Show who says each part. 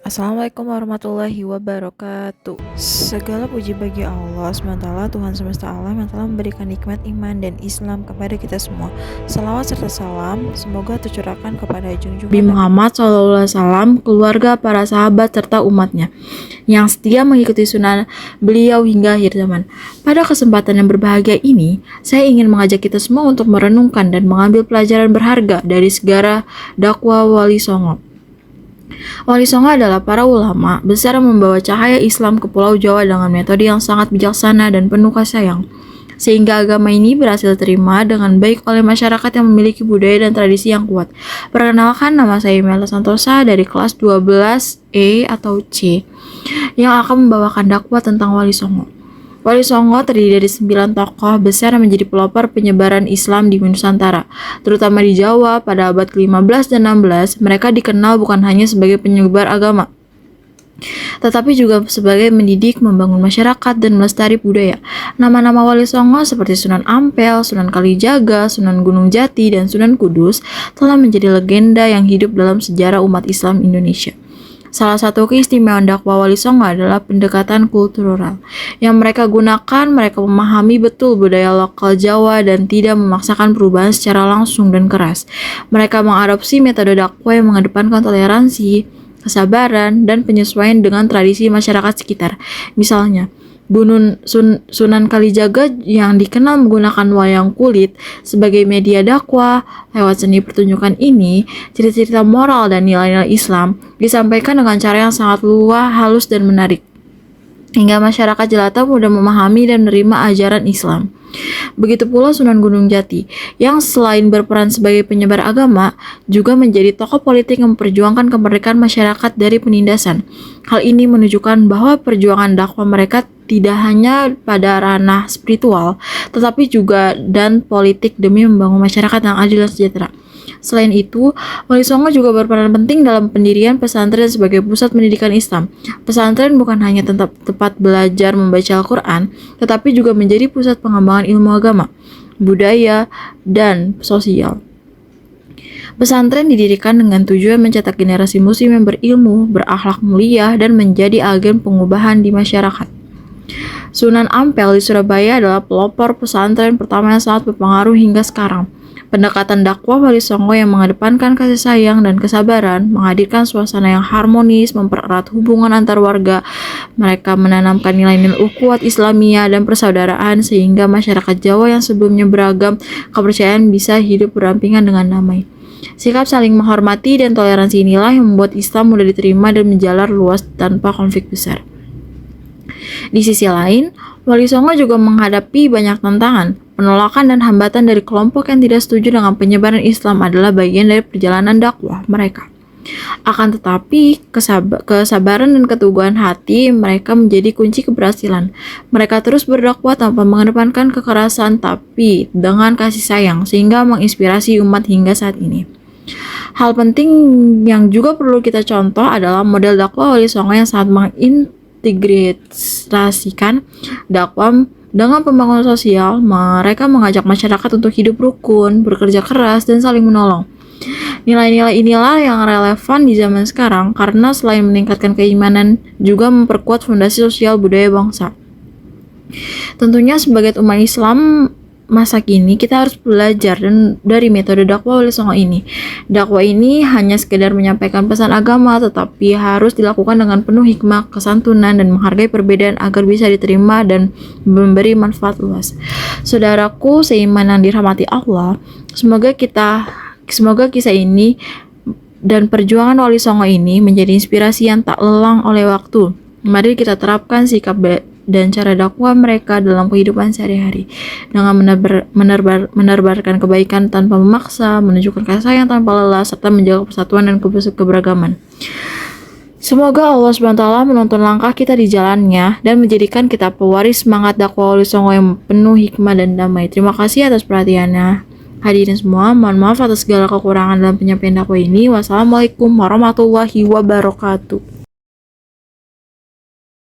Speaker 1: Assalamualaikum warahmatullahi wabarakatuh. Segala puji bagi Allah SWT, Tuhan semesta alam yang telah memberikan nikmat iman dan Islam kepada kita semua. Salawat serta salam semoga tercurahkan kepada junjungan Nabi Muhammad SAW, keluarga, para sahabat serta umatnya yang setia mengikuti sunnah beliau hingga akhir zaman. Pada kesempatan yang berbahagia ini, saya ingin mengajak kita semua untuk merenungkan dan mengambil pelajaran berharga dari segala dakwah Wali Songo. Wali Songo adalah para ulama besar yang membawa cahaya Islam ke Pulau Jawa dengan metode yang sangat bijaksana dan penuh kasih sayang, sehingga agama ini berhasil terima dengan baik oleh masyarakat yang memiliki budaya dan tradisi yang kuat. Perkenalkan, nama saya Mela Santosa dari kelas 12 E atau C yang akan membawakan dakwah tentang Wali Songo. Wali Songo terdiri dari 9 tokoh besar yang menjadi pelopor penyebaran Islam di Nusantara, terutama di Jawa pada abad ke-15 dan 16. Mereka dikenal bukan hanya sebagai penyebar agama, tetapi juga sebagai mendidik, membangun masyarakat, dan melestari budaya. Nama-nama Wali Songo seperti Sunan Ampel, Sunan Kalijaga, Sunan Gunung Jati, dan Sunan Kudus telah menjadi legenda yang hidup dalam sejarah umat Islam Indonesia. Salah satu keistimewaan dakwah Wali Songo adalah pendekatan kultural yang mereka gunakan. Mereka memahami betul budaya lokal Jawa dan tidak memaksakan perubahan secara langsung dan keras. Mereka mengadopsi metode dakwah yang mengedepankan toleransi, kesabaran, dan penyesuaian dengan tradisi masyarakat sekitar. Misalnya, Sunan Kalijaga yang dikenal menggunakan wayang kulit sebagai media dakwah. Lewat seni pertunjukan ini, cerita-cerita moral dan nilai-nilai Islam disampaikan dengan cara yang sangat luas, halus, dan menarik, hingga masyarakat jelata mudah memahami dan menerima ajaran Islam. Begitu pula Sunan Gunung Jati, yang selain berperan sebagai penyebar agama, juga menjadi tokoh politik yang memperjuangkan kemerdekaan masyarakat dari penindasan. Hal ini menunjukkan bahwa perjuangan dakwah mereka tidak hanya pada ranah spiritual, tetapi juga dan politik demi membangun masyarakat yang adil dan sejahtera. Selain itu, Wali Songo juga berperan penting dalam pendirian pesantren sebagai pusat pendidikan Islam. Pesantren bukan hanya tempat belajar membaca Al-Quran, tetapi juga menjadi pusat pengembangan ilmu agama, budaya, dan sosial. Pesantren didirikan dengan tujuan mencetak generasi muslim yang berilmu, berakhlak mulia, dan menjadi agen pengubahan di masyarakat. Sunan Ampel di Surabaya adalah pelopor pesantren pertama yang sangat berpengaruh hingga sekarang. Pendekatan dakwah Wali Songo yang mengedepankan kasih sayang dan kesabaran, menghadirkan suasana yang harmonis, mempererat hubungan antar warga. Mereka menanamkan nilai-nilai ukhuwah Islamiyah dan persaudaraan, sehingga masyarakat Jawa yang sebelumnya beragam kepercayaan bisa hidup berdampingan dengan damai. Sikap saling menghormati dan toleransi inilah yang membuat Islam mudah diterima dan menjalar luas tanpa konflik besar. Di sisi lain, Wali Songo juga menghadapi banyak tantangan. Penolakan dan hambatan dari kelompok yang tidak setuju dengan penyebaran Islam adalah bagian dari perjalanan dakwah mereka. Akan tetapi, kesabaran dan keteguhan hati mereka menjadi kunci keberhasilan. Mereka terus berdakwah tanpa mengedepankan kekerasan, tapi dengan kasih sayang, sehingga menginspirasi umat hingga saat ini. Hal penting yang juga perlu kita contoh adalah model dakwah Wali Songo yang sangat mengintegrasikan dakwah dengan pembangunan sosial. Mereka mengajak masyarakat untuk hidup rukun, bekerja keras, dan saling menolong. Nilai-nilai inilah yang relevan di zaman sekarang karena selain meningkatkan keimanan, juga memperkuat fondasi sosial budaya bangsa. Tentunya sebagai umat Islam masa kini, kita harus belajar dari metode dakwah Wali Songo ini. Dakwah ini hanya sekedar menyampaikan pesan agama, tetapi harus dilakukan dengan penuh hikmah, kesantunan, dan menghargai perbedaan agar bisa diterima dan memberi manfaat luas. Saudaraku seiman yang dirahmati Allah, semoga kisah ini dan perjuangan Wali Songo ini menjadi inspirasi yang tak lelang oleh waktu. Mari kita terapkan sikap dan cara dakwah mereka dalam kehidupan sehari-hari dengan menebarkan kebaikan tanpa memaksa, menunjukkan kasih sayang tanpa lelah, serta menjaga persatuan dan keberagaman. Semoga Allah SWT menonton langkah kita di jalannya dan menjadikan kita pewaris semangat dakwah Wali Songo yang penuh hikmah dan damai. Terima kasih atas perhatiannya. Hadirin semua, mohon maaf atas segala kekurangan dalam penyampaian dakwah ini. Wassalamualaikum warahmatullahi wabarakatuh.